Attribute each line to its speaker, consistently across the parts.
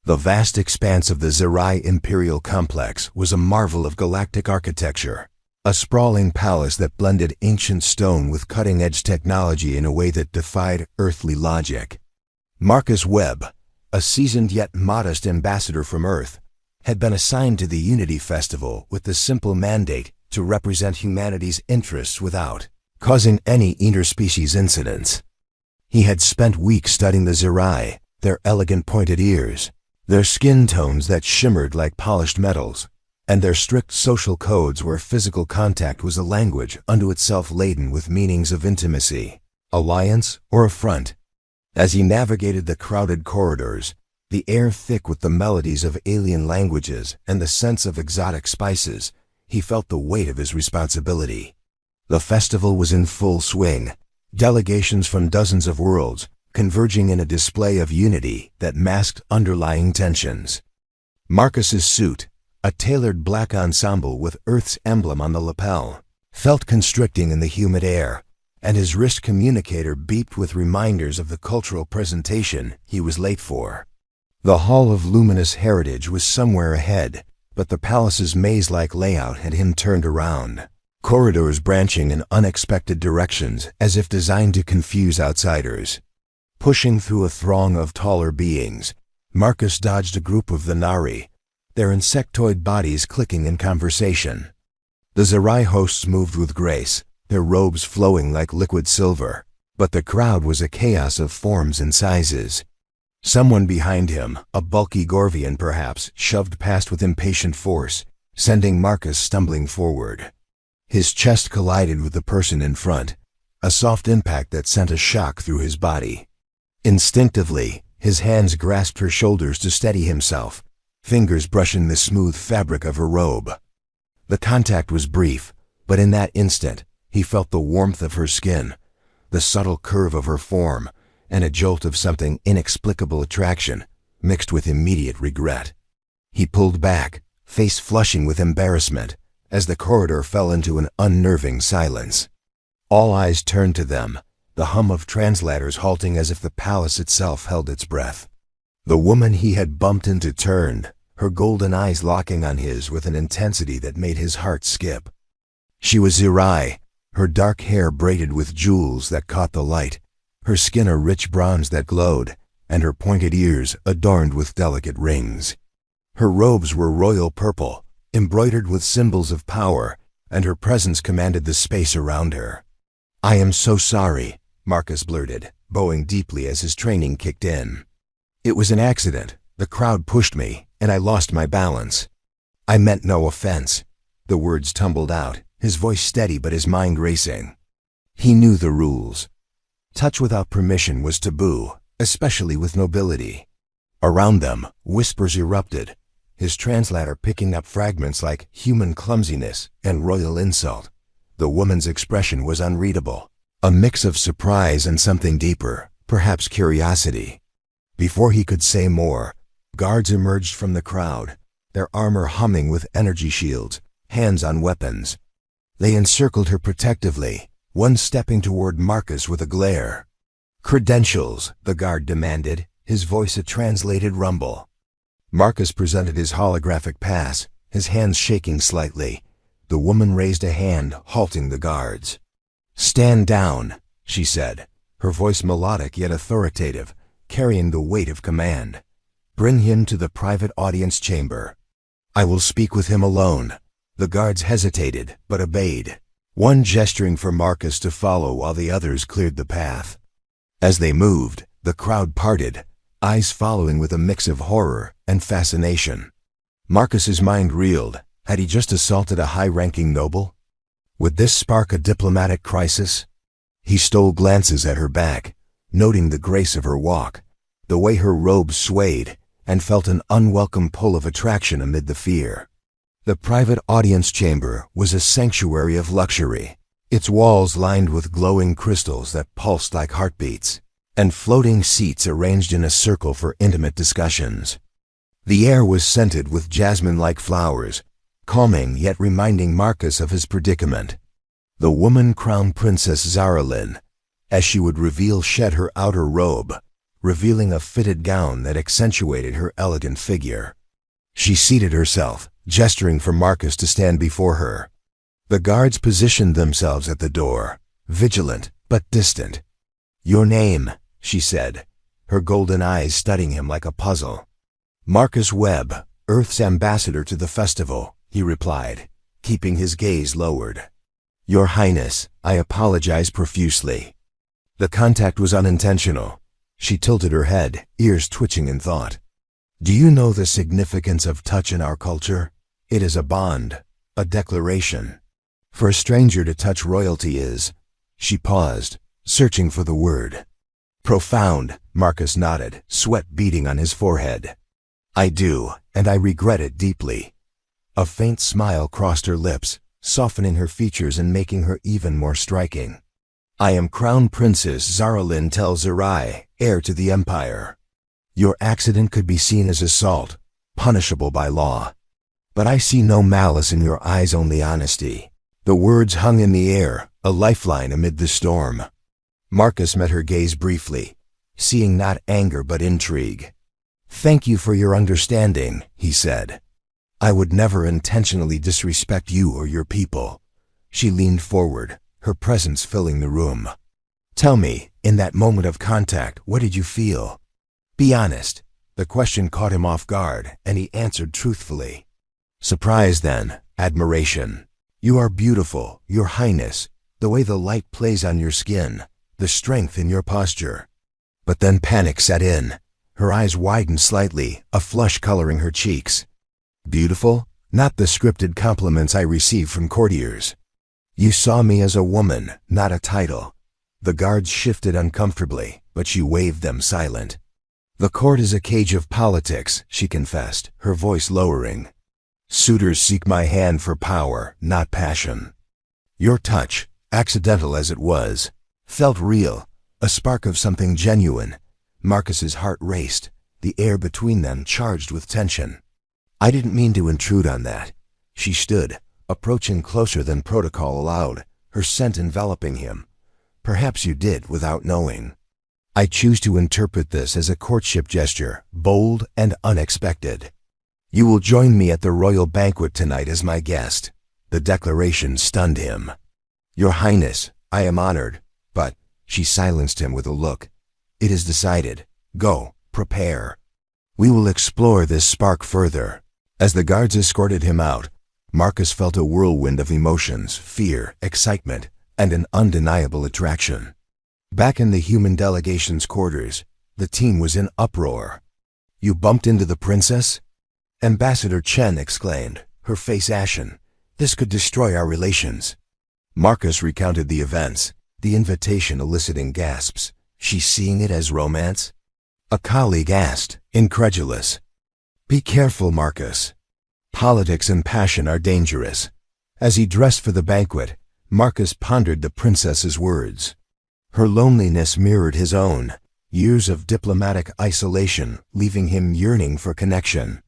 Speaker 1: The vast expanse of the Zerai Imperial Complex was a marvel of galactic architecture, a sprawling palace that blended ancient stone with cutting-edge technology in a way that defied earthly logic. Marcus Webb, a seasoned yet modest ambassador from Earth, had been assigned to the Unity Festival with the simple mandate to represent humanity's interests without causing any interspecies incidents. He had spent weeks studying the Zerai, their elegant pointed ears, their skin tones that shimmered like polished metals, and their strict social codes where physical contact was a language unto itself laden with meanings of intimacy, alliance, or affront. As he navigated the crowded corridors, the air thick with the melodies of alien languages and the scents of exotic spices, he felt the weight of his responsibility. The festival was in full swing, delegations from dozens of worlds converging in a display of unity that masked underlying tensions. Marcus's suit, a tailored black ensemble with Earth's emblem on the lapel, felt constricting in the humid air, and his wrist communicator beeped with reminders of the cultural presentation he was late for. The Hall of Luminous Heritage was somewhere ahead, but the palace's maze-like layout had him turned around, corridors branching in unexpected directions as if designed to confuse outsiders. Pushing through a throng of taller beings, Marcus dodged a group of the Nari, their insectoid bodies clicking in conversation. The Zerai hosts moved with grace, their robes flowing like liquid silver, but the crowd was a chaos of forms and sizes. Someone behind him, a bulky Gorvian perhaps, shoved past with impatient force, sending Marcus stumbling forward. His chest collided with the person in front, a soft impact that sent a shock through his body. Instinctively, his hands grasped her shoulders to steady himself, fingers brushing the smooth fabric of her robe. The contact was brief, but in that instant, he felt the warmth of her skin, the subtle curve of her form, and a jolt of something inexplicable attraction, mixed with immediate regret. He pulled back, face flushing with embarrassment, as the corridor fell into an unnerving silence. All eyes turned to them, the hum of translators halting as if the palace itself held its breath. The woman he had bumped into turned, her golden eyes locking on his with an intensity that made his heart skip. She was Zerai, her dark hair braided with jewels that caught the light, her skin a rich bronze that glowed, and her pointed ears adorned with delicate rings. Her robes were royal purple, embroidered with symbols of power, and her presence commanded the space around her. "I am so sorry," Marcus blurted, bowing deeply as his training kicked in. "It was an accident. The crowd pushed me, and I lost my balance." "I meant no offense." The words tumbled out, his voice steady but his mind racing. He knew the rules. Touch without permission was taboo, especially with nobility. Around them, whispers erupted, his translator picking up fragments like human clumsiness and royal insult. The woman's expression was unreadable, a mix of surprise and something deeper, perhaps curiosity. Before he could say more, guards emerged from the crowd, their armor humming with energy shields, hands on weapons. They encircled her protectively, one stepping toward Marcus with a glare. "Credentials," the guard demanded, his voice a translated rumble. Marcus presented his holographic pass, his hands shaking slightly. The woman raised a hand, halting the guards. "Stand down," she said, her voice melodic yet authoritative, carrying the weight of command. "Bring him to the private audience chamber. I will speak with him alone." The guards hesitated, but obeyed, one gesturing for Marcus to follow while the others cleared the path. As they moved, the crowd parted, eyes following with a mix of horror and fascination. Marcus's mind reeled. Had he just assaulted a high-ranking noble? Would this spark a diplomatic crisis? He stole glances at her back, noting the grace of her walk, the way her robes swayed, and felt an unwelcome pull of attraction amid the fear. The private audience chamber was a sanctuary of luxury, its walls lined with glowing crystals that pulsed like heartbeats, and floating seats arranged in a circle for intimate discussions. The air was scented with jasmine-like flowers, calming yet reminding Marcus of his predicament. The woman crowned Princess Zaralyn, as she would reveal, shed her outer robe, revealing a fitted gown that accentuated her elegant figure. She seated herself, gesturing for Marcus to stand before her. The guards positioned themselves at the door, vigilant but distant. "Your name," she said, her golden eyes studying him like a puzzle. "Marcus Webb, Earth's ambassador to the festival," he replied, keeping his gaze lowered. "Your Highness, I apologize profusely." The contact was unintentional. She tilted her head, ears twitching in thought. "Do you know the significance of touch in our culture? It is a bond, a declaration. For a stranger to touch royalty is—" She paused, searching for the word. "Profound," Marcus nodded, sweat beading on his forehead. "I do, and I regret it deeply." A faint smile crossed her lips, softening her features and making her even more striking. "I am Crown Princess Zaralyn Tel Zerai, heir to the Empire. Your accident could be seen as assault, punishable by law. But I see no malice in your eyes, only honesty." The words hung in the air, a lifeline amid the storm. Marcus met her gaze briefly, seeing not anger but intrigue. "Thank you for your understanding," he said. "I would never intentionally disrespect you or your people." She leaned forward, her presence filling the room. "Tell me, in that moment of contact, what did you feel? Be honest." The question caught him off guard, and he answered truthfully. "Surprise, then, admiration. You are beautiful, Your Highness, the way the light plays on your skin, the strength in your posture." But then panic set in. Her eyes widened slightly, a flush coloring her cheeks. "Beautiful? Not the scripted compliments I receive from courtiers. You saw me as a woman, not a title." The guards shifted uncomfortably, but she waved them silent. "The court is a cage of politics," she confessed, her voice lowering. "Suitors seek my hand for power, not passion." Your touch, accidental as it was, felt real, a spark of something genuine. Marcus's heart raced, the air between them charged with tension. "I didn't mean to intrude on that." She stood, approaching closer than protocol allowed, her scent enveloping him. "Perhaps you did without knowing. I choose to interpret this as a courtship gesture, bold and unexpected. You will join me at the royal banquet tonight as my guest." The declaration stunned him. "Your Highness, I am honored, but—" She silenced him with a look. "It is decided. Go, prepare. We will explore this spark further." As the guards escorted him out, Marcus felt a whirlwind of emotions, fear, excitement, and an undeniable attraction. Back in the human delegation's quarters, the team was in uproar. "You bumped into the princess?" Ambassador Chen exclaimed, her face ashen. "This could destroy our relations." Marcus recounted the events, the invitation eliciting gasps. "She's seeing it as romance?" A colleague asked, incredulous. "Be careful, Marcus. Politics and passion are dangerous." As he dressed for the banquet, Marcus pondered the princess's words. Her loneliness mirrored his own, years of diplomatic isolation leaving him yearning for connection.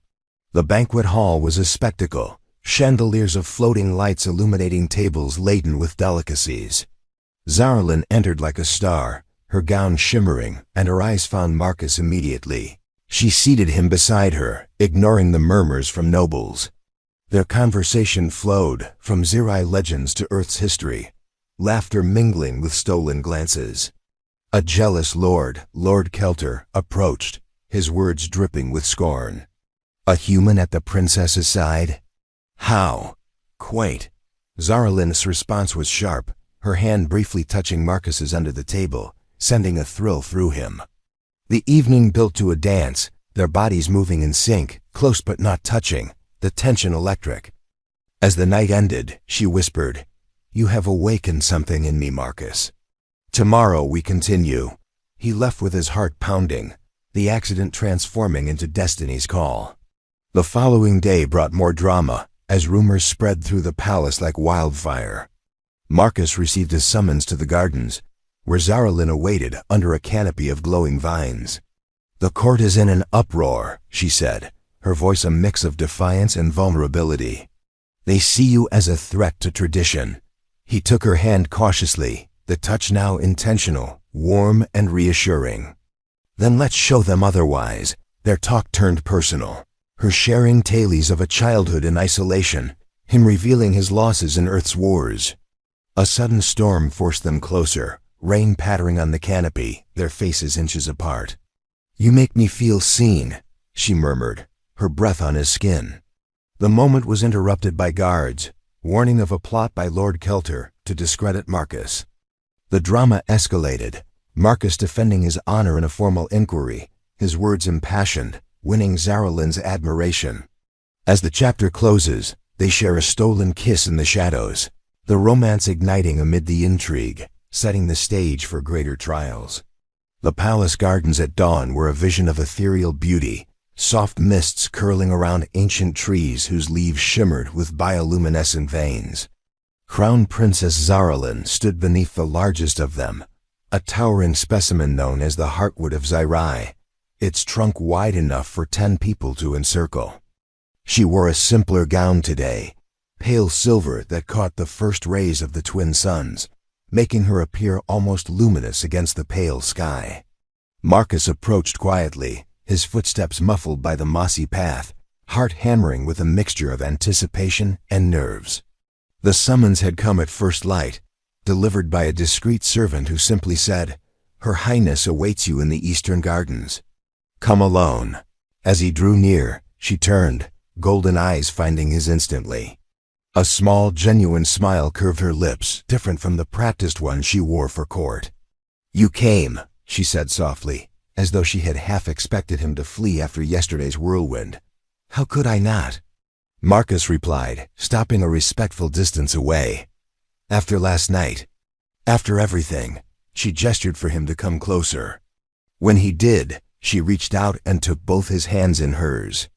Speaker 1: The banquet hall was a spectacle, chandeliers of floating lights illuminating tables laden with delicacies. Zaralyn entered like a star, her gown shimmering, and her eyes found Marcus immediately. She seated him beside her, ignoring the murmurs from nobles. Their conversation flowed, from Zerai legends to Earth's history, laughter mingling with stolen glances. A jealous lord, Lord Kelter, approached, his words dripping with scorn. A human at the princess's side? How? Quaint. Zaralyn's response was sharp, her hand briefly touching Marcus's under the table, sending a thrill through him. The evening built to a dance, their bodies moving in sync, close but not touching, the tension electric. As the night ended, she whispered, "You have awakened something in me, Marcus. Tomorrow we continue." He left with his heart pounding, the accident transforming into destiny's call. The following day brought more drama, as rumors spread through the palace like wildfire. Marcus received a summons to the gardens, where Zaralyn awaited under a canopy of glowing vines. "The court is in an uproar," she said, her voice a mix of defiance and vulnerability. "They see you as a threat to tradition." He took her hand cautiously, the touch now intentional, warm and reassuring. Then let's show them otherwise. Their talk turned personal. Her sharing tales of a childhood in isolation, him revealing his losses in Earth's wars. A sudden storm forced them closer, rain pattering on the canopy, their faces inches apart. "You make me feel seen," she murmured, her breath on his skin. The moment was interrupted by guards, warning of a plot by Lord Kelter to discredit Marcus. The drama escalated, Marcus defending his honor in a formal inquiry, his words impassioned, winning Zarlin's admiration. As the chapter closes, they share a stolen kiss in the shadows, the romance igniting amid the intrigue, setting the stage for greater trials. The palace gardens at dawn were a vision of ethereal beauty, soft mists curling around ancient trees whose leaves shimmered with bioluminescent veins. Crown Princess Zarlin stood beneath the largest of them, a towering specimen known as the Heartwood of Xirai, its trunk wide enough for 10 people to encircle. She wore a simpler gown today, pale silver that caught the first rays of the twin suns, making her appear almost luminous against the pale sky. Marcus approached quietly, his footsteps muffled by the mossy path, heart hammering with a mixture of anticipation and nerves. The summons had come at first light, delivered by a discreet servant who simply said, "Her Highness awaits you in the Eastern Gardens. Come alone." As he drew near, she turned, golden eyes finding his instantly. A small, genuine smile curved her lips, different from the practiced one she wore for court. "You came," she said softly, as though she had half expected him to flee after yesterday's whirlwind. "How could I not?" Marcus replied, stopping a respectful distance away. "After last night, after everything," she gestured for him to come closer. When he did, she reached out and took both his hands in hers.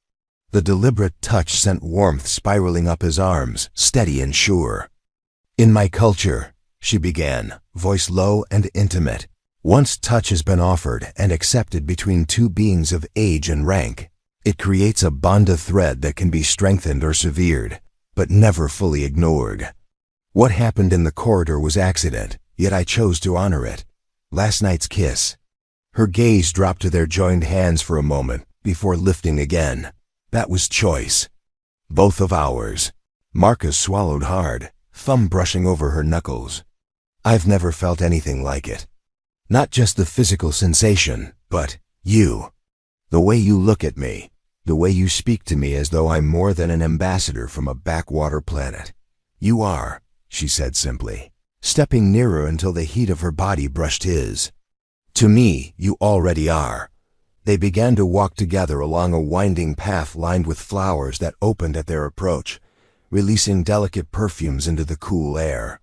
Speaker 1: The deliberate touch sent warmth spiraling up his arms, steady and sure. "In my culture," she began, voice low and intimate, "once touch has been offered and accepted between two beings of age and rank, it creates a bond of thread that can be strengthened or severed, but never fully ignored. What happened in the corridor was accident, yet I chose to honor it. Last night's kiss." Her gaze dropped to their joined hands for a moment, before lifting again. "That was choice. Both of ours." Marcus swallowed hard, thumb brushing over her knuckles. "I've never felt anything like it. Not just the physical sensation, but you. The way you look at me, the way you speak to me as though I'm more than an ambassador from a backwater planet. You are," she said simply, stepping nearer until the heat of her body brushed his. "To me, you already are." They began to walk together along a winding path lined with flowers that opened at their approach, releasing delicate perfumes into the cool air.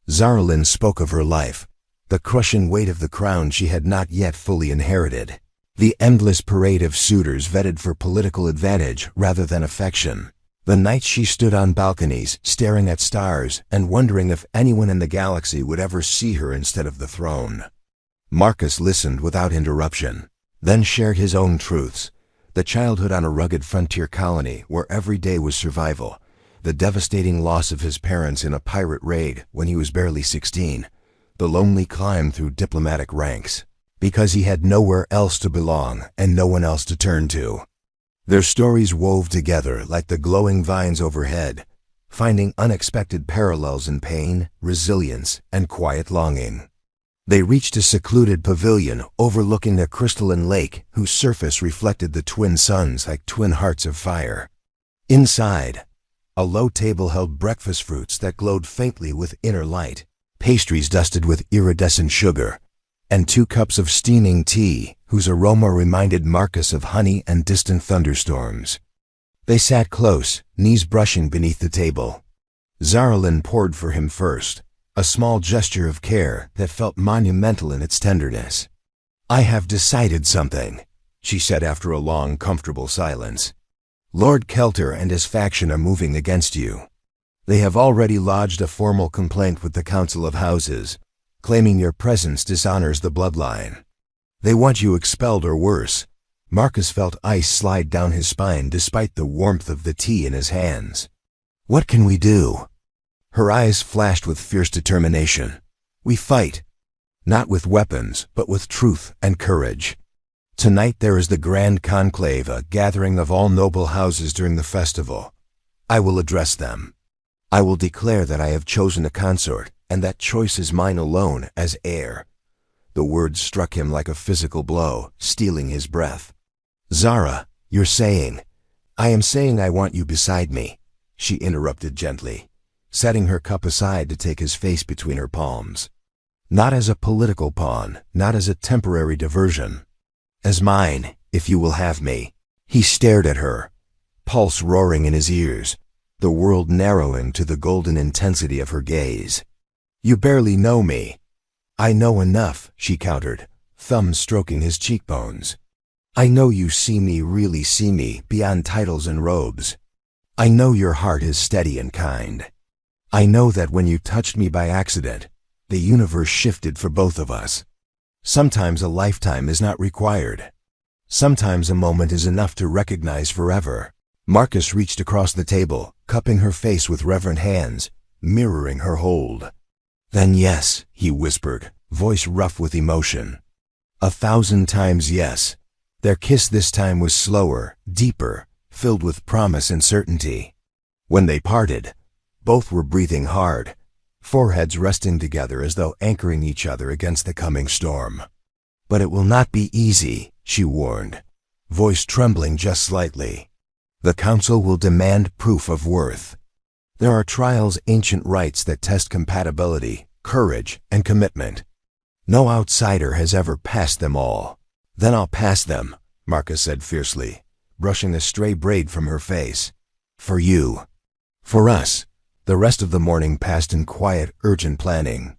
Speaker 1: Zarlin spoke of her life, the crushing weight of the crown she had not yet fully inherited, the endless parade of suitors vetted for political advantage rather than affection, the nights she stood on balconies, staring at stars and wondering if anyone in the galaxy would ever see her instead of the throne. Marcus listened without interruption, then shared his own truths, the childhood on a rugged frontier colony where every day was survival, the devastating loss of his parents in a pirate raid when he was barely 16, the lonely climb through diplomatic ranks, because he had nowhere else to belong and no one else to turn to. Their stories wove together like the glowing vines overhead, finding unexpected parallels in pain, resilience, and quiet longing. They reached a secluded pavilion overlooking a crystalline lake whose surface reflected the twin suns like twin hearts of fire. Inside, a low table held breakfast fruits that glowed faintly with inner light, pastries dusted with iridescent sugar, and 2 cups of steaming tea whose aroma reminded Marcus of honey and distant thunderstorms. They sat close, knees brushing beneath the table. Zarlin poured for him first, a small gesture of care that felt monumental in its tenderness. "I have decided something," she said after a long, comfortable silence. "Lord Kelter and his faction are moving against you. They have already lodged a formal complaint with the Council of Houses, claiming your presence dishonors the bloodline. They want you expelled or worse." Marcus felt ice slide down his spine despite the warmth of the tea in his hands. "What can we do?" Her eyes flashed with fierce determination. "We fight. Not with weapons, but with truth and courage." Tonight there is the grand conclave, a gathering of all noble houses during the festival. I will address them. I will declare that I have chosen a consort, and that choice is mine alone as heir." The words struck him like a physical blow, stealing his breath. "Zara, you're saying—" "I am saying I want you beside me," she interrupted gently, setting her cup aside to take his face between her palms. "Not as a political pawn, not as a temporary diversion. As mine, if you will have me." He stared at her, pulse roaring in his ears, the world narrowing to the golden intensity of her gaze. "You barely know me." "I know enough," she countered, thumb stroking his cheekbones. "I know you see me, really see me, beyond titles and robes. I know your heart is steady and kind. I know that when you touched me by accident, the universe shifted for both of us. Sometimes a lifetime is not required. Sometimes a moment is enough to recognize forever." Marcus reached across the table, cupping her face with reverent hands, mirroring her hold. "Then yes," he whispered, voice rough with emotion. 1,000 times yes. Their kiss this time was slower, deeper, filled with promise and certainty. When they parted, both were breathing hard, foreheads resting together as though anchoring each other against the coming storm. "But it will not be easy," she warned, voice trembling just slightly. "The council will demand proof of worth. There are trials, ancient rites that test compatibility, courage, and commitment. No outsider has ever passed them all." "Then I'll pass them," Marcus said fiercely, brushing a stray braid from her face. "For you. For us." The rest of the morning passed in quiet, urgent planning.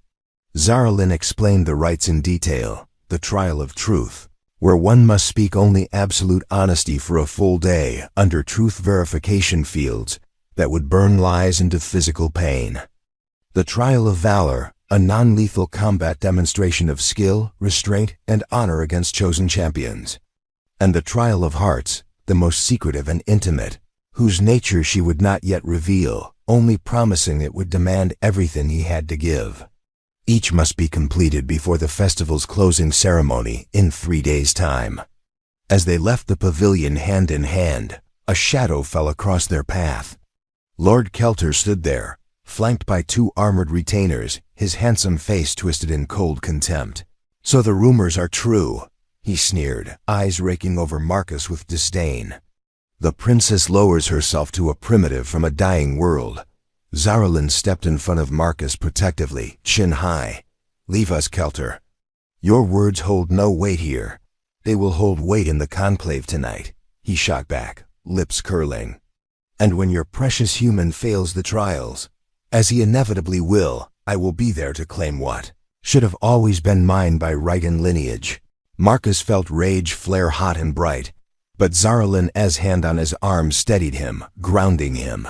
Speaker 1: Zaralyn explained the rites in detail, the trial of truth, where one must speak only absolute honesty for a full day under truth verification fields that would burn lies into physical pain. The trial of valor, a non-lethal combat demonstration of skill, restraint, and honor against chosen champions. And the trial of hearts, the most secretive and intimate, whose nature she would not yet reveal, only promising it would demand everything he had to give. Each must be completed before the festival's closing ceremony in 3 days' time. As they left the pavilion hand in hand, a shadow fell across their path. Lord Kelter stood there, flanked by 2 armored retainers, his handsome face twisted in cold contempt. "So the rumors are true," he sneered, eyes raking over Marcus with disdain. "The princess lowers herself to a primitive from a dying world." Zaralyn stepped in front of Marcus protectively, chin high. "Leave us, Kelter. Your words hold no weight here. They will hold weight in the conclave tonight," he shot back, lips curling. "And when your precious human fails the trials, as he inevitably will, I will be there to claim what should have always been mine by right and lineage." Marcus felt rage flare hot and bright, but Zaralyn's hand on his arm steadied him, grounding him.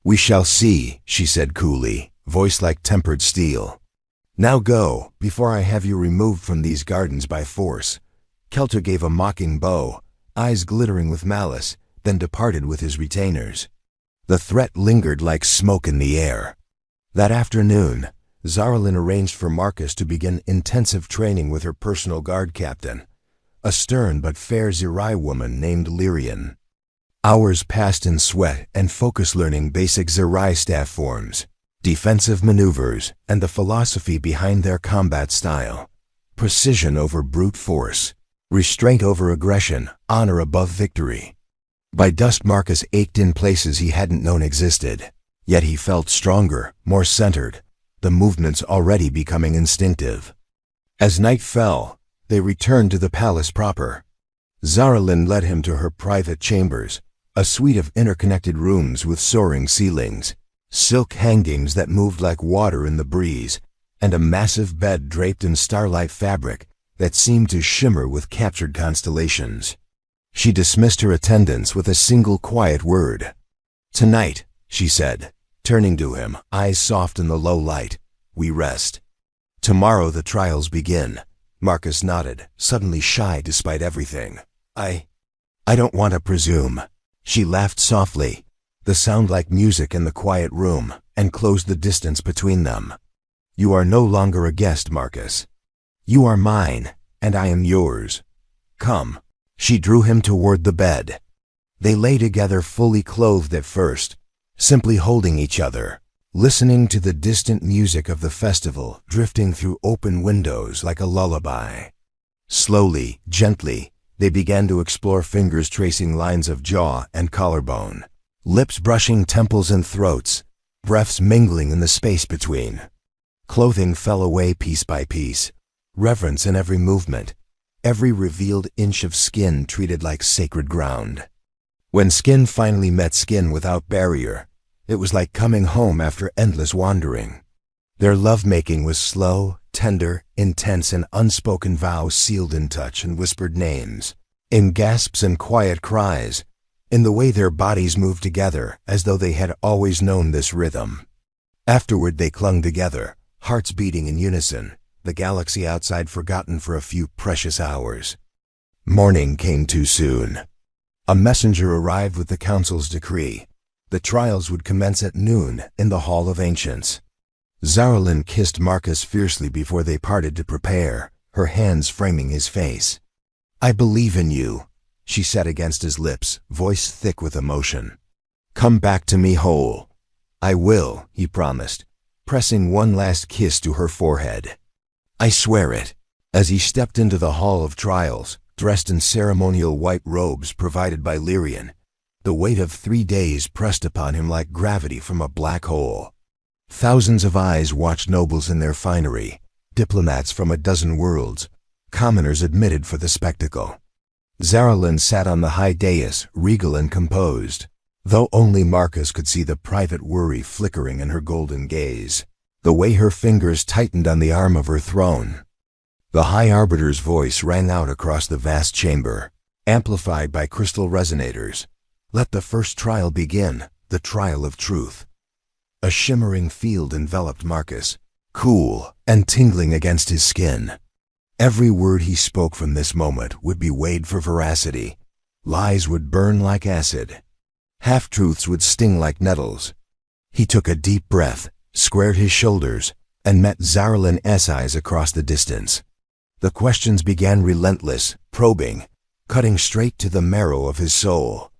Speaker 1: "We shall see," she said coolly, voice like tempered steel. "Now go, before I have you removed from these gardens by force." Kelter gave a mocking bow, eyes glittering with malice, then departed with his retainers. The threat lingered like smoke in the air. That afternoon, Zaralyn arranged for Marcus to begin intensive training with her personal guard captain, a stern but fair Zerai woman named Lyrian. Hours passed in sweat and focus learning basic Zerai staff forms, defensive maneuvers, and the philosophy behind their combat style. Precision over brute force, restraint over aggression, honor above victory. By dusk Marcus ached in places he hadn't known existed, yet he felt stronger, more centered, the movements already becoming instinctive. As night fell, they returned to the palace proper. Zaralyn led him to her private chambers, a suite of interconnected rooms with soaring ceilings, silk hangings that moved like water in the breeze, and a massive bed draped in starlight fabric that seemed to shimmer with captured constellations. She dismissed her attendants with a single quiet word. "Tonight," she said, turning to him, eyes soft in the low light, "we rest. Tomorrow the trials begin." Marcus nodded, suddenly shy despite everything. I don't want to presume." She laughed softly, the sound like music in the quiet room, and closed the distance between them. "You are no longer a guest, Marcus. You are mine, and I am yours. Come. She drew him toward the bed. They lay together fully clothed at first, simply holding each other, listening to the distant music of the festival drifting through open windows like a lullaby. Slowly, gently, they began to explore, fingers tracing lines of jaw and collarbone, lips brushing temples and throats, breaths mingling in the space between. Clothing fell away piece by piece, reverence in every movement, every revealed inch of skin treated like sacred ground. When skin finally met skin without barrier, it was like coming home after endless wandering. Their lovemaking was slow, tender, intense, and unspoken vows sealed in touch and whispered names, in gasps and quiet cries, in the way their bodies moved together as though they had always known this rhythm. Afterward they clung together, hearts beating in unison, the galaxy outside forgotten for a few precious hours. Morning came too soon. A messenger arrived with the council's decree. The trials would commence at noon in the Hall of Ancients. Zaralyn kissed Marcus fiercely before they parted to prepare, her hands framing his face. "I believe in you," she said against his lips, voice thick with emotion. "Come back to me whole." "I will," he promised, pressing one last kiss to her forehead. "I swear it." As he stepped into the Hall of Trials, dressed in ceremonial white robes provided by Lyrian, the weight of 3 days pressed upon him like gravity from a black hole. Thousands of eyes watched nobles in their finery, diplomats from a dozen worlds, commoners admitted for the spectacle. Zaralyn sat on the high dais, regal and composed, though only Marcus could see the private worry flickering in her golden gaze, the way her fingers tightened on the arm of her throne. The High Arbiter's voice rang out across the vast chamber, amplified by crystal resonators. "Let the first trial begin, the trial of truth." A shimmering field enveloped Marcus, cool and tingling against his skin. Every word he spoke from this moment would be weighed for veracity. Lies would burn like acid. Half-truths would sting like nettles. He took a deep breath, squared his shoulders, and met Zaralyn's eyes across the distance. The questions began relentless, probing, cutting straight to the marrow of his soul.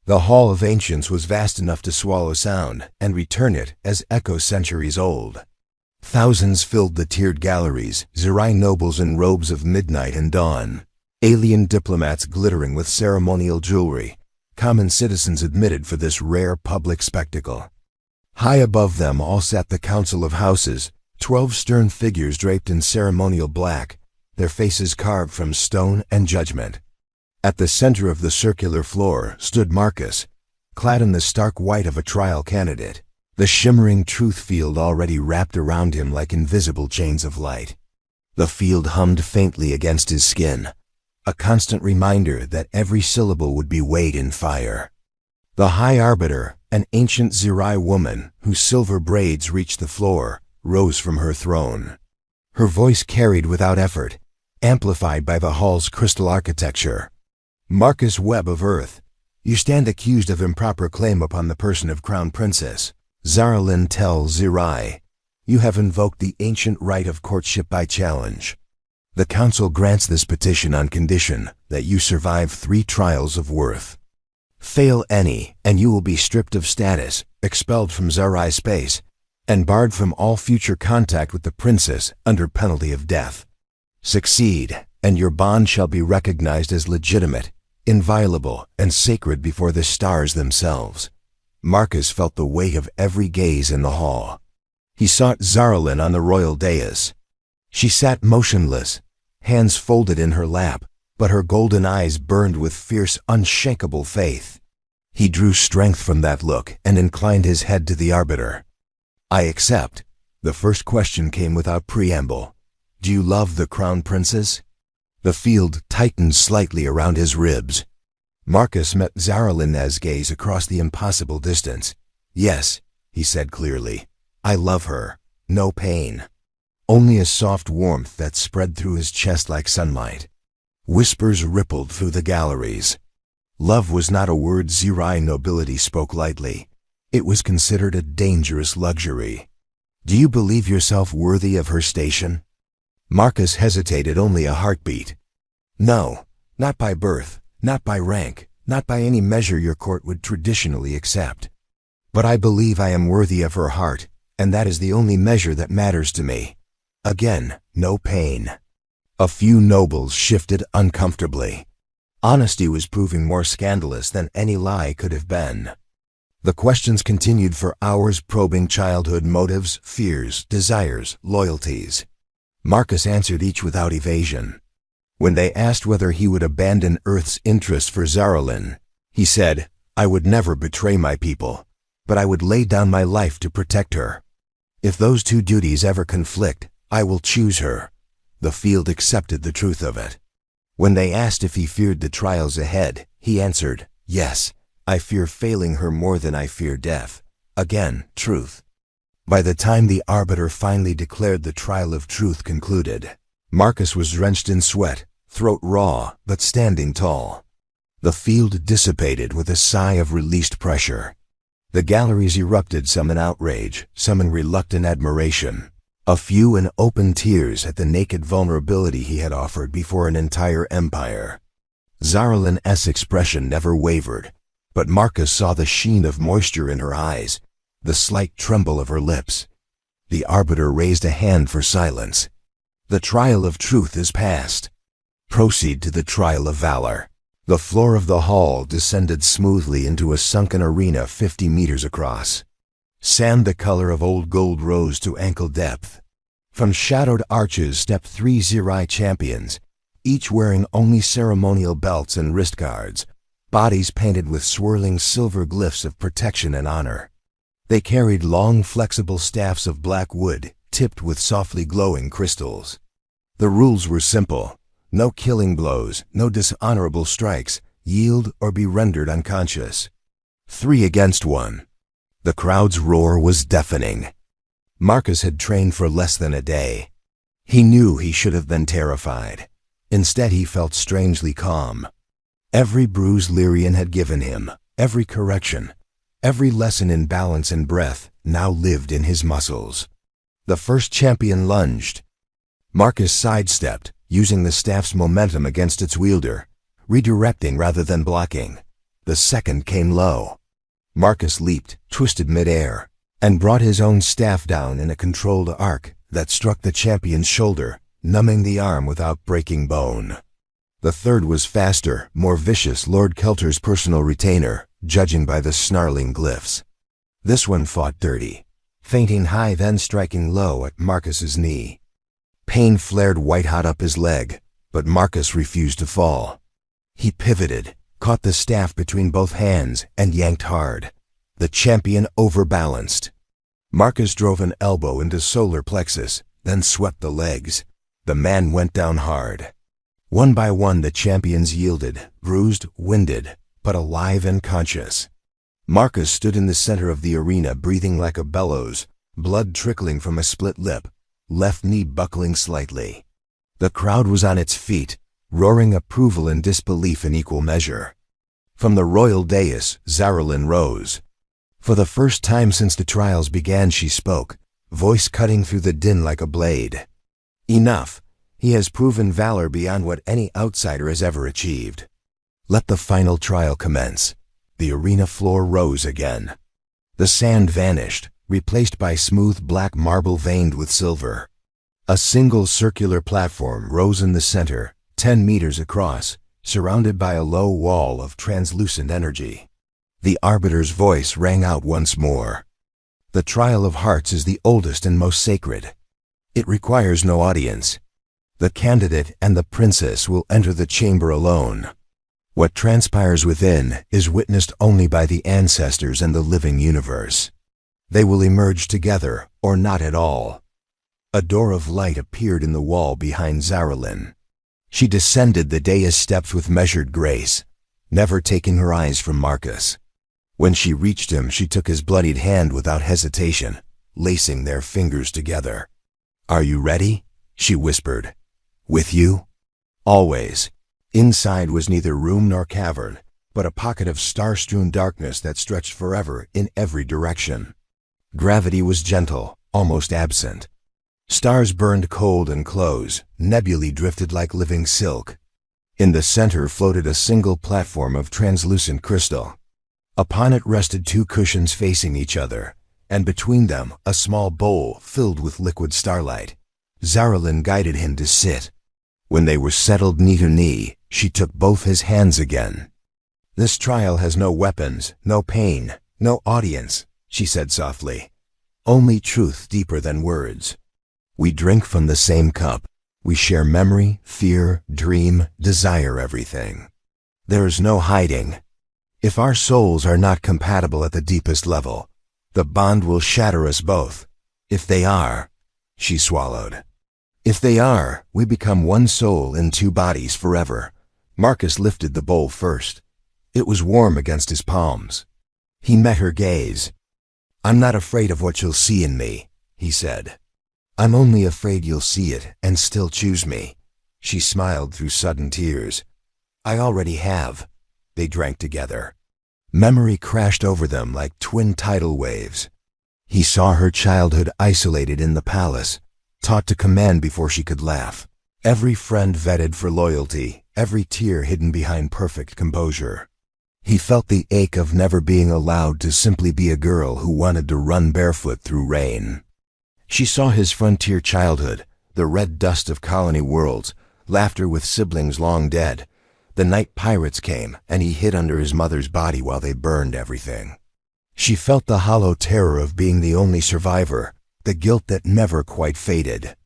Speaker 1: The Hall of Ancients was vast enough to swallow sound and return it as echo centuries old. Thousands filled the tiered galleries, Zerai nobles in robes of midnight and dawn, alien diplomats glittering with ceremonial jewelry, common citizens admitted for this rare public spectacle. High above them all sat the Council of Houses, 12 stern figures draped in ceremonial black, their faces carved from stone and judgment. At the center of the circular floor stood Marcus, clad in the stark white of a trial candidate, the shimmering truth field already wrapped around him like invisible chains of light. The field hummed faintly against his skin, a constant reminder that every syllable would be weighed in fire. The High Arbiter, an ancient Zerai woman whose silver braids reached the floor, rose from her throne. Her voice carried without effort, amplified by the hall's crystal architecture. "Marcus Webb of Earth, you stand accused of improper claim upon the person of Crown Princess Zaralyn Tel Zerai. You have invoked the ancient right of courtship by challenge. The Council grants this petition on condition that you survive 3 trials of worth. Fail any, and you will be stripped of status, expelled from Zerai space, and barred from all future contact with the princess under penalty of death. Succeed, and your bond shall be recognized as legitimate, inviolable, and sacred before the stars themselves." Marcus felt the weight of every gaze in the hall. He sought Zaralyn on the royal dais. She sat motionless, hands folded in her lap, but her golden eyes burned with fierce, unshakable faith. He drew strength from that look and inclined his head to the Arbiter. "I accept." The first question came without preamble. "Do you love the Crown Princess?" The field tightened slightly around his ribs. Marcus met Zaralyn's gaze across the impossible distance. "Yes," he said clearly. "I love her. No pain. Only a soft warmth that spread through his chest like sunlight." Whispers rippled through the galleries. Love was not a word Zerai nobility spoke lightly. It was considered a dangerous luxury. "Do you believe yourself worthy of her station?" Marcus hesitated only a heartbeat. No, Not by birth, not by rank, not by any measure your court would traditionally accept. But I believe I am worthy of her heart, and that is the only measure that matters to me. Again, no pain. A few nobles shifted uncomfortably. Honesty was proving more scandalous than any lie could have been. The questions continued for hours, probing childhood motives, fears, desires, loyalties. Marcus answered each without evasion. When they asked whether he would abandon Earth's interest for Zaralyn, he said, "I would never betray my people, but I would lay down my life to protect her. If those two duties ever conflict, I will choose her." The field accepted the truth of it. When they asked if he feared the trials ahead, he answered, "Yes, I fear failing her more than I fear death." Again, truth. By the time the arbiter finally declared the trial of truth concluded, Marcus was drenched in sweat, throat raw, but standing tall. The field dissipated with a sigh of released pressure. The galleries erupted, some in outrage, some in reluctant admiration, a few in open tears at the naked vulnerability he had offered before an entire empire. Zaralyn's expression never wavered, but Marcus saw the sheen of moisture in her eyes, the slight tremble of her lips. The arbiter raised a hand for silence. The trial of truth is past. Proceed to the trial of valor. The floor of the hall descended smoothly into a sunken arena 50 meters across. Sand the color of old gold rose to ankle depth. From shadowed arches stepped 3 Zirai champions, each wearing only ceremonial belts and wrist guards, bodies painted with swirling silver glyphs of protection and honor. They carried long, flexible staffs of black wood, tipped with softly glowing crystals. The rules were simple. No killing blows, no dishonorable strikes, yield or be rendered unconscious. 3 against 1. The crowd's roar was deafening. Marcus had trained for less than a day. He knew he should have been terrified. Instead, he felt strangely calm. Every bruise Lyrian had given him, every correction, every lesson in balance and breath now lived in his muscles. The first champion lunged. Marcus sidestepped, using the staff's momentum against its wielder, redirecting rather than blocking. The second came low. Marcus leaped, twisted midair, and brought his own staff down in a controlled arc that struck the champion's shoulder, numbing the arm without breaking bone. The third was faster, more vicious, Lord Kelter's personal retainer, judging by the snarling glyphs. This one fought dirty, feinting high then striking low at Marcus's knee. Pain flared white-hot up his leg, but Marcus refused to fall. He pivoted, caught the staff between both hands, and yanked hard. The champion overbalanced. Marcus drove an elbow into solar plexus, then swept the legs. The man went down hard. One by one the champions yielded, bruised, winded, but alive and conscious. Marcus stood in the center of the arena, breathing like a bellows, blood trickling from a split lip, left knee buckling slightly. The crowd was on its feet, roaring approval and disbelief in equal measure. From the royal dais, Zaralyn rose. For the first time since the trials began, she spoke, voice cutting through the din like a blade. "Enough. He has proven valor beyond what any outsider has ever achieved. Let the final trial commence." The arena floor rose again. The sand vanished, replaced by smooth black marble veined with silver. A single circular platform rose in the center, 10 meters across, surrounded by a low wall of translucent energy. The arbiter's voice rang out once more. "The trial of hearts is the oldest and most sacred. It requires no audience. The candidate and the princess will enter the chamber alone. What transpires within is witnessed only by the ancestors and the living universe. They will emerge together, or not at all." A door of light appeared in the wall behind Zaralyn. She descended the dais steps with measured grace, never taking her eyes from Marcus. When she reached him, she took his bloodied hand without hesitation, lacing their fingers together. "Are you ready?" she whispered. "With you?" "Always." Inside was neither room nor cavern, but a pocket of star-strewn darkness that stretched forever in every direction. Gravity was gentle, almost absent. Stars burned cold and close, nebulae drifted like living silk. In the center floated a single platform of translucent crystal. Upon it rested two cushions facing each other, and between them a small bowl filled with liquid starlight. Zaralyn guided him to sit. When they were settled knee to knee, she took both his hands again. "This trial has no weapons, no pain, no audience," she said softly. "Only truth deeper than words. We drink from the same cup. We share memory, fear, dream, desire, everything. There is no hiding. If our souls are not compatible at the deepest level, the bond will shatter us both. If they are," she swallowed. "If they are, we become one soul in two bodies forever." Marcus lifted the bowl first. It was warm against his palms. He met her gaze. "I'm not afraid of what you'll see in me," he said. "I'm only afraid you'll see it and still choose me." She smiled through sudden tears. "I already have." They drank together. Memory crashed over them like twin tidal waves. He saw her childhood isolated in the palace, taught to command before she could laugh. Every friend vetted for loyalty, every tear hidden behind perfect composure. He felt the ache of never being allowed to simply be a girl who wanted to run barefoot through rain. She saw his frontier childhood, the red dust of colony worlds, laughter with siblings long dead. The night pirates came, and he hid under his mother's body while they burned everything. She felt the hollow terror of being the only survivor, the guilt that never quite faded.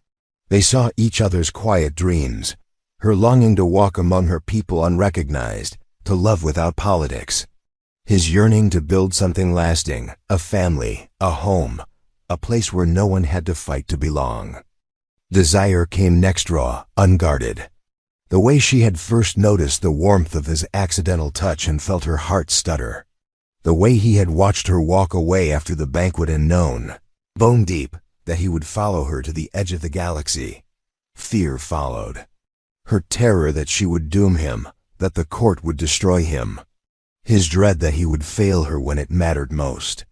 Speaker 1: They saw each other's quiet dreams, her longing to walk among her people unrecognized, to love without politics. His yearning to build something lasting, a family, a home, a place where no one had to fight to belong. Desire came next, raw, unguarded. The way she had first noticed the warmth of his accidental touch and felt her heart stutter. The way he had watched her walk away after the banquet and known, bone deep, that he would follow her to the edge of the galaxy. Fear followed. Her terror that she would doom him, that the court would destroy him. His dread that he would fail her when it mattered most.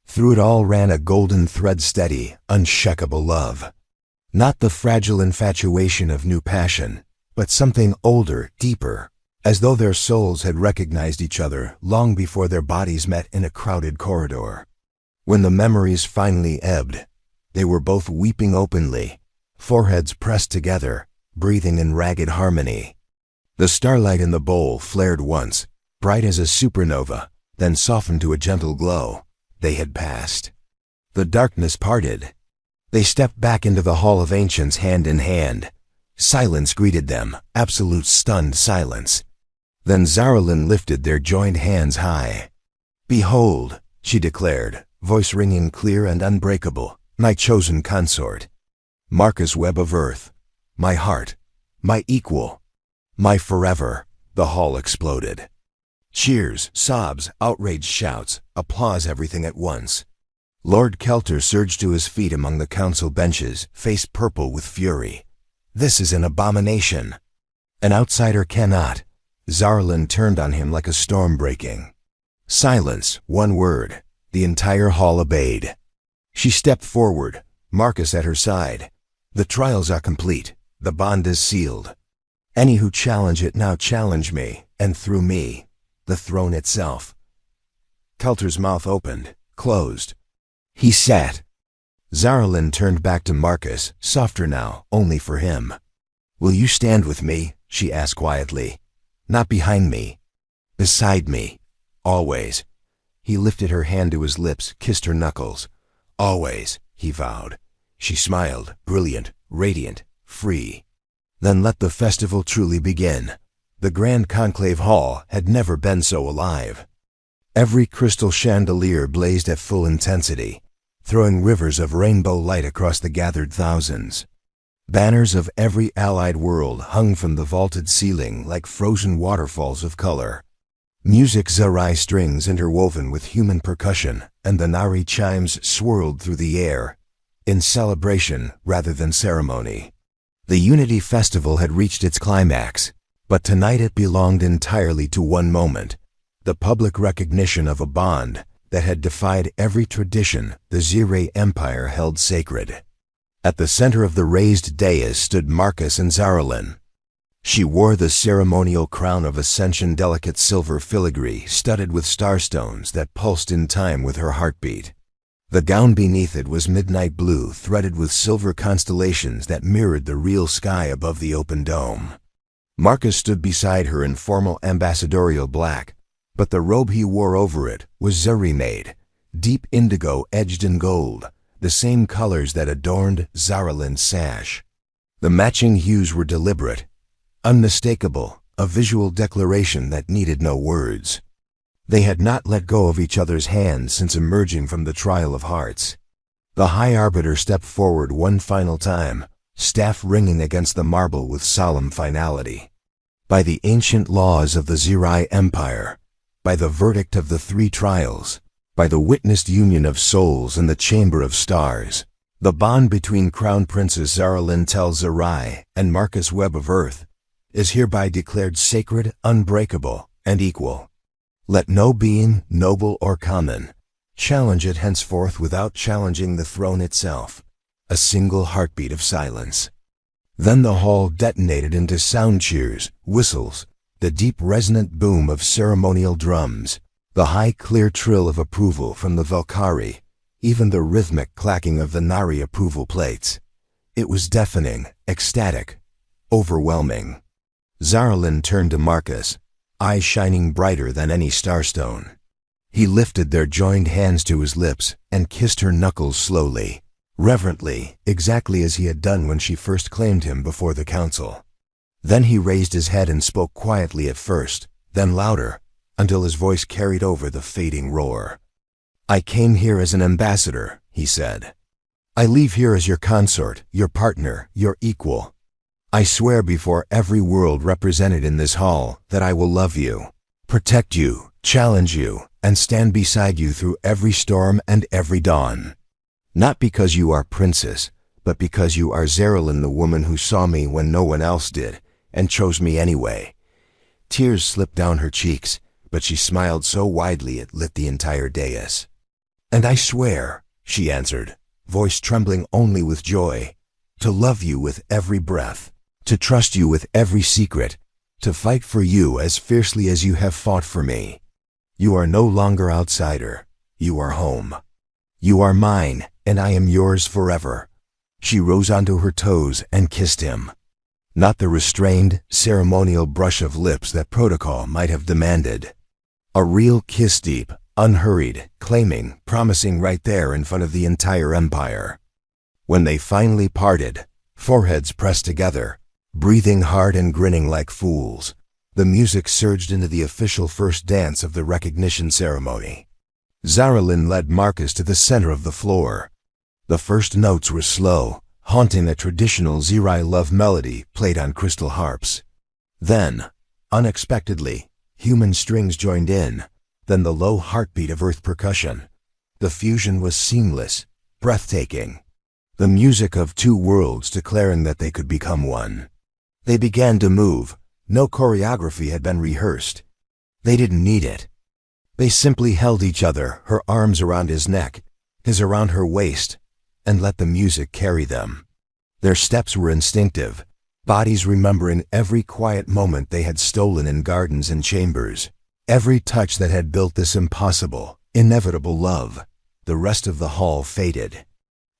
Speaker 1: Through it all ran a golden thread, steady, unshakable love. Not the fragile infatuation of new passion, but something older, deeper, as though their souls had recognized each other long before their bodies met in a crowded corridor. When the memories finally ebbed, they were both weeping openly, foreheads pressed together, breathing in ragged harmony. The starlight in the bowl flared once, bright as a supernova, then softened to a gentle glow. They had passed. The darkness parted. They stepped back into the Hall of Ancients hand in hand. Silence greeted them, absolute stunned silence. Then Zaralyn lifted their joined hands high. "Behold," she declared, voice ringing clear and unbreakable, "my chosen consort. Marcus Webb of Earth. My heart. My equal. My forever." The hall exploded. Cheers, sobs, outraged shouts, applause, everything at once. Lord Kelter surged to his feet among the council benches, face purple with fury. "This is an abomination. An outsider cannot." Zaralyn turned on him like a storm breaking. Silence, one word. The entire hall obeyed. She stepped forward, Marcus at her side. "The trials are complete. The bond is sealed. Any who challenge it now challenge me, and through me, the throne itself." Kelter's mouth opened, closed. He sat. Zaralyn turned back to Marcus, softer now, only for him. "Will you stand with me?" she asked quietly. "Not behind me. Beside me. Always." He lifted her hand to his lips, kissed her knuckles. "Always," he vowed. She smiled, brilliant, radiant, free. Then let the festival truly begin. The Grand Conclave Hall had never been so alive. Every crystal chandelier blazed at full intensity, throwing rivers of rainbow light across the gathered thousands. Banners of every allied world hung from the vaulted ceiling like frozen waterfalls of color. Music Zerai strings interwoven with human percussion, and the Nari chimes swirled through the air, in celebration rather than ceremony. The Unity Festival had reached its climax, but tonight it belonged entirely to one moment, the public recognition of a bond that had defied every tradition the Zirai Empire held sacred. At the center of the raised dais stood Marcus and Zaralyn. She wore the ceremonial crown of ascension, delicate silver filigree studded with starstones that pulsed in time with her heartbeat. The gown beneath it was midnight blue, threaded with silver constellations that mirrored the real sky above the open dome. Marcus stood beside her in formal ambassadorial black, but the robe he wore over it was zari-made, deep indigo edged in gold, the same colors that adorned Zaralin's sash. The matching hues were deliberate, unmistakable, a visual declaration that needed no words. They had not let go of each other's hands since emerging from the trial of hearts. The High Arbiter stepped forward one final time, staff ringing against the marble with solemn finality. By the ancient laws of the Zirai Empire, by the verdict of the three trials, by the witnessed union of souls in the Chamber of Stars, the bond between Crown Princess Zaralin Tel Zirai and Marcus Webb of Earth is hereby declared sacred, unbreakable, and equal. Let no being, noble or common, challenge it henceforth without challenging the throne itself. A single heartbeat of silence. Then the hall detonated into sound cheers, whistles, the deep resonant boom of ceremonial drums, the high clear trill of approval from the Valkyrie, even the rhythmic clacking of the Nari approval plates. It was deafening, ecstatic, overwhelming. Zaralin turned to Marcus, eyes shining brighter than any starstone. He lifted their joined hands to his lips and kissed her knuckles slowly, reverently, exactly as he had done when she first claimed him before the council. Then he raised his head and spoke quietly at first, then louder, until his voice carried over the fading roar. "I came here as an ambassador," he said. "I leave here as your consort, your partner, your equal. I swear before every world represented in this hall that I will love you, protect you, challenge you, and stand beside you through every storm and every dawn. Not because you are princess, but because you are Zaralin, the woman who saw me when no one else did, and chose me anyway." Tears slipped down her cheeks, but she smiled so widely it lit the entire dais. "And I swear," she answered, voice trembling only with joy, "to love you with every breath, to trust you with every secret, to fight for you as fiercely as you have fought for me. You are no longer outsider. You are home. You are mine, and I am yours forever." She rose onto her toes and kissed him. Not the restrained, ceremonial brush of lips that protocol might have demanded. A real kiss, deep, unhurried, claiming, promising right there in front of the entire empire. When they finally parted, foreheads pressed together, breathing hard and grinning like fools, the music surged into the official first dance of the recognition ceremony. Zaralin led Marcus to the center of the floor. The first notes were slow, haunting a traditional Zirai love melody played on crystal harps. Then, unexpectedly, human strings joined in, then the low heartbeat of earth percussion. The fusion was seamless, breathtaking. The music of two worlds declaring that they could become one. They began to move. No choreography had been rehearsed. They didn't need it. They simply held each other, her arms around his neck, his around her waist, and let the music carry them. Their steps were instinctive, bodies remembering every quiet moment they had stolen in gardens and chambers, every touch that had built this impossible, inevitable love. The rest of the hall faded.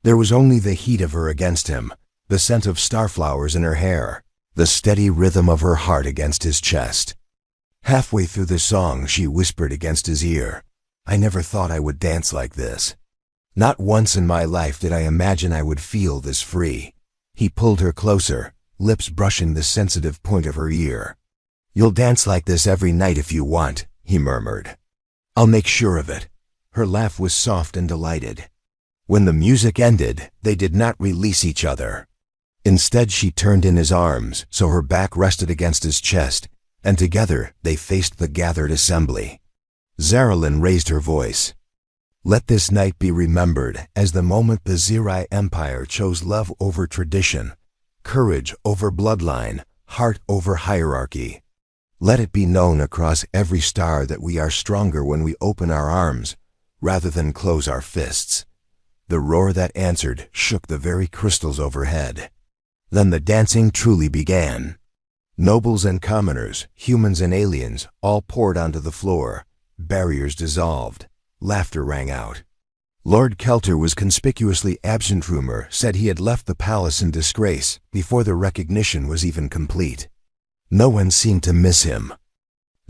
Speaker 1: There was only the heat of her against him, the scent of starflowers in her hair, the steady rhythm of her heart against his chest. Halfway through the song, she whispered against his ear, "I never thought I would dance like this. Not once in my life did I imagine I would feel this free." He pulled her closer, lips brushing the sensitive point of her ear. "You'll dance like this every night if you want," he murmured. "I'll make sure of it." Her laugh was soft and delighted. When the music ended, they did not release each other. Instead, she turned in his arms so her back rested against his chest, and together they faced the gathered assembly. Zaralin raised her voice. "Let this night be remembered as the moment the Zirai Empire chose love over tradition, courage over bloodline, heart over hierarchy. Let it be known across every star that we are stronger when we open our arms rather than close our fists." The roar that answered shook the very crystals overhead. Then the dancing truly began. Nobles and commoners, humans and aliens, all poured onto the floor. Barriers dissolved. Laughter rang out. Lord Kelter was conspicuously absent. Rumor said he had left the palace in disgrace before the recognition was even complete. No one seemed to miss him.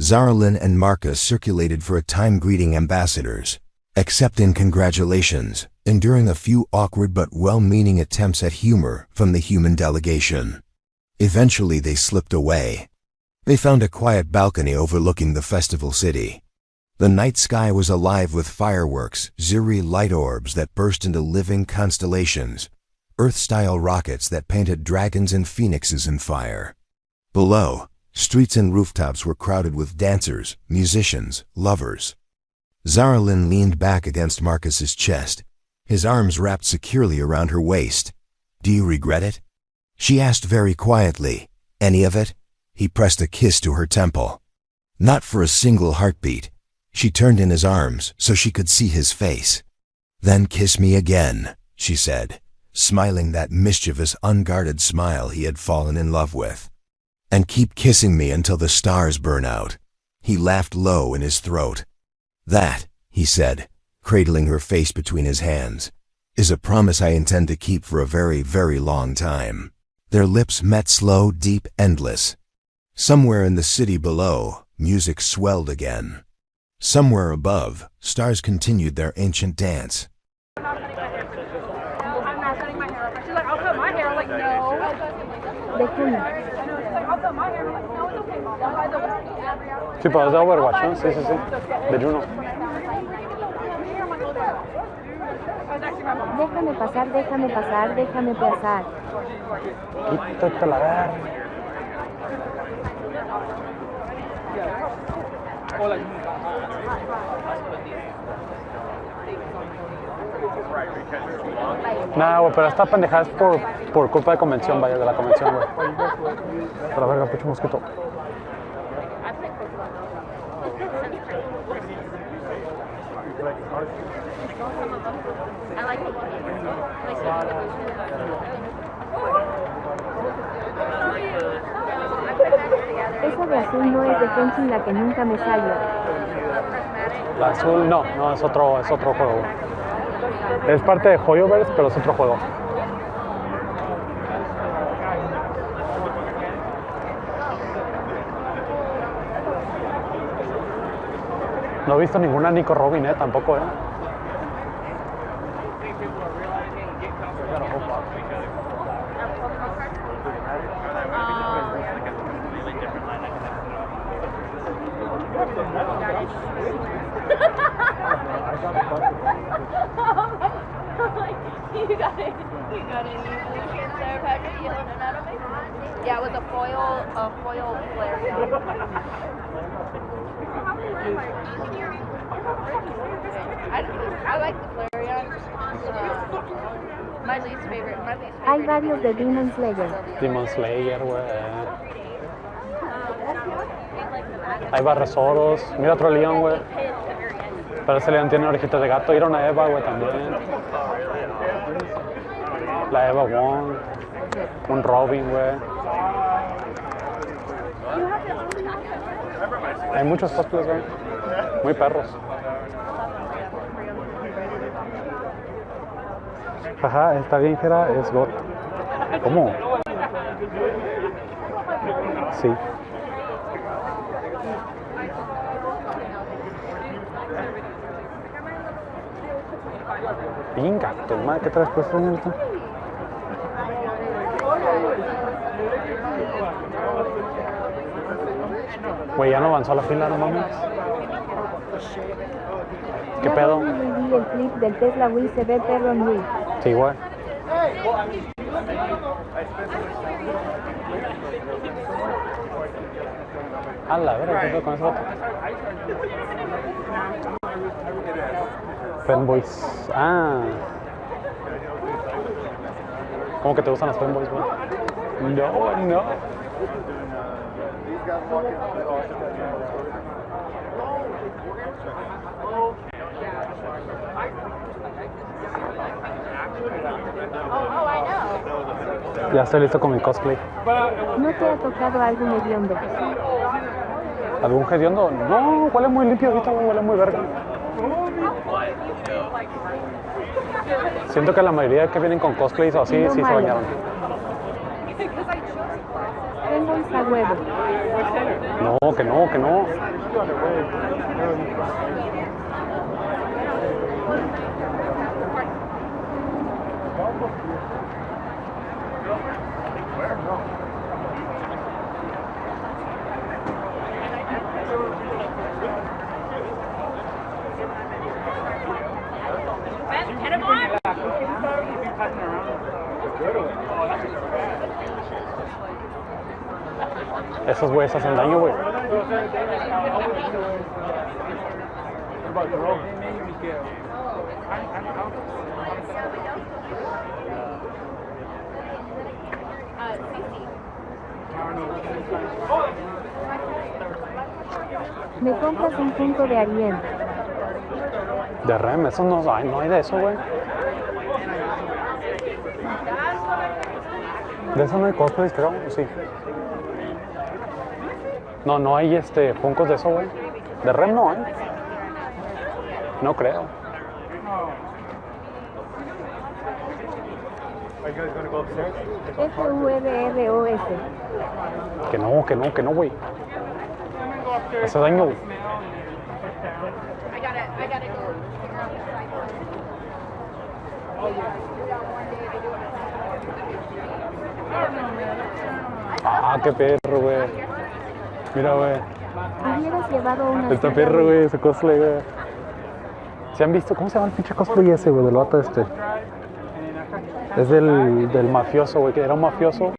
Speaker 1: Zarlin and Marcus circulated for a time greeting ambassadors, accepting congratulations, enduring a few awkward but well-meaning attempts at humor from the human delegation. Eventually they slipped away. They found a quiet balcony overlooking the festival city. The night sky was alive with fireworks, Ziri light orbs that burst into living constellations, Earth-style rockets that painted dragons and phoenixes in fire. Below, streets and rooftops were crowded with dancers, musicians, lovers. Zarlin leaned back against Marcus's chest, his arms wrapped securely around her waist. "Do you regret it?" she asked very quietly. "Any of it?" He pressed a kiss to her temple. Not for a single heartbeat. She turned in his arms so she could see his face. "Then kiss me again," she said, smiling that mischievous, unguarded smile he had fallen in love with. "And keep kissing me until the stars burn out." He laughed low in his throat. "That," he said, cradling her face between his hands, "is a promise I intend to keep for a very, very long time." Their lips met, slow, deep, endless. Somewhere in the city below, music swelled again. Somewhere above, stars continued their ancient dance.
Speaker 2: I'm not cutting my hair up. She's like, I'll cut my hair. I'm like, no.
Speaker 3: Déjame.
Speaker 2: I'll cut my hair. I'm like, no, it's okay, Mom. By the way,
Speaker 4: Sí, pero es de Overwatch, ¿no? Sí, sí, sí. De Juno.
Speaker 3: Déjame pasar, déjame pasar, déjame pasar.
Speaker 4: Quítate la verga. Nah, güey, pero esta pendejada es por culpa de convención, vaya, de la convención, güey. Pero verga, pinche mosquito.
Speaker 3: Esa de azul no es de Genshin la que nunca me salió.
Speaker 4: La azul, no, es otro juego. Es parte de Hoyoverse, pero es otro juego. No he visto ninguna Nico Robin, tampoco,
Speaker 2: You got it. You can't serve Patrick yelling at me. Yeah, it was a foil Flareon. I like the Flareon. My least favorite.
Speaker 3: Hay varios de Demon Slayer.
Speaker 4: Demon Slayer, güey. Hay barresoros. Mira otro león, güey. Pero ese león tiene orejitas de gato. Era una Eva, güey, también. La Eva Wong. Un Robin, güey. Hay muchos cosplays, güey. Muy perros. Ajá, está bien, Jera, es God. ¿Cómo? Sí. Venga, toma, ¿qué traes puesto en esto? Güey, ya no avanzó la fila, no mames. ¿Qué pedo?
Speaker 3: Vi el clip del Tesla Wii, se ve perro en Wii.
Speaker 4: Sí, güey. A la verga, ¿qué pedo con ese vato? Fanboys. Ah. ¿Cómo que te gustan los fanboys, güey? No.
Speaker 2: Oh, I know.
Speaker 4: Ya estoy listo con mi cosplay.
Speaker 3: ¿No te ha tocado algún hediondo?
Speaker 4: ¿Algún hediondo? No, huele muy limpio ahorita, huele muy verga. Siento que la mayoría que vienen con cosplays o así,
Speaker 3: No
Speaker 4: sí se
Speaker 3: malo.
Speaker 4: bañaron.
Speaker 3: Tengo un sagüevo.
Speaker 4: No, que no, que no. Esos güeyes hacen daño, güey.
Speaker 3: ¿Me compras un punto de Ariel?
Speaker 4: De rem, eso no hay, no hay de eso, güey. De eso no hay cosplays, creo, sí. No, no hay funcos de eso, güey. De rem no hay. No creo.
Speaker 3: FURROS.
Speaker 4: Que no, güey. Hace daño, güey.
Speaker 2: I gotta go.
Speaker 4: Ah, qué perro, güey. Mira, güey.
Speaker 3: Hubieras llevado una...
Speaker 4: Está perro, güey, ese cosplay, güey. ¿Se han visto? ¿Cómo se llama el pinche cosplay ese, güey, del vato este? Es del mafioso, güey, que era un mafioso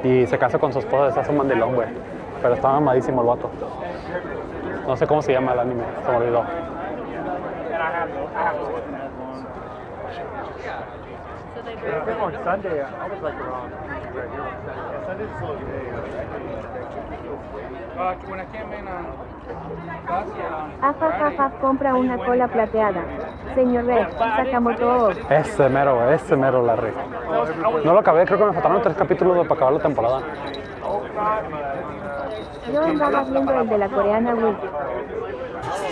Speaker 4: y se casa con su esposa, se hace un mandilón, güey. Pero está mamadísimo el vato. No sé cómo se llama el anime, se me olvidó.
Speaker 5: On Sunday, I was like around right here on Sunday. Sunday's a slow day. When I came in on
Speaker 3: Afafafaf compra una cola plateada. Señor Red, Sakamoto.
Speaker 4: Ese mero, Larry. No lo acabé, creo que me faltaron 3 capítulos para acabar la temporada.
Speaker 3: Yo andaba viendo el de la coreana Wii.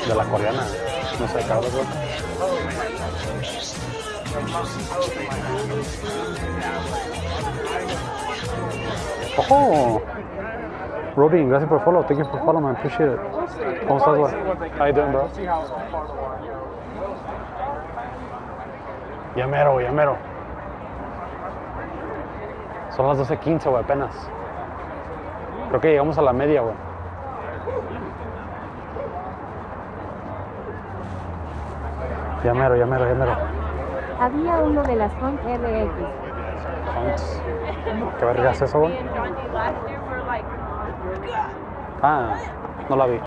Speaker 4: De la coreana, no sé, cabrón, güey. Oh, Robin, gracias por follow. Thank you for follow, man. Appreciate it. ¿Cómo estás, güey? How you doing, bro? Ya mero, güey, ya mero. Son las 12:15, güey, apenas. Creo que llegamos a la media, güey. Ya mero.
Speaker 3: Había uno de las Font RX.
Speaker 4: Fonts. ¿Qué verga es eso, güey? Ah, no la vi.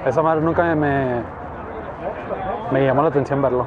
Speaker 4: Esa madre nunca me llamó la atención verlo.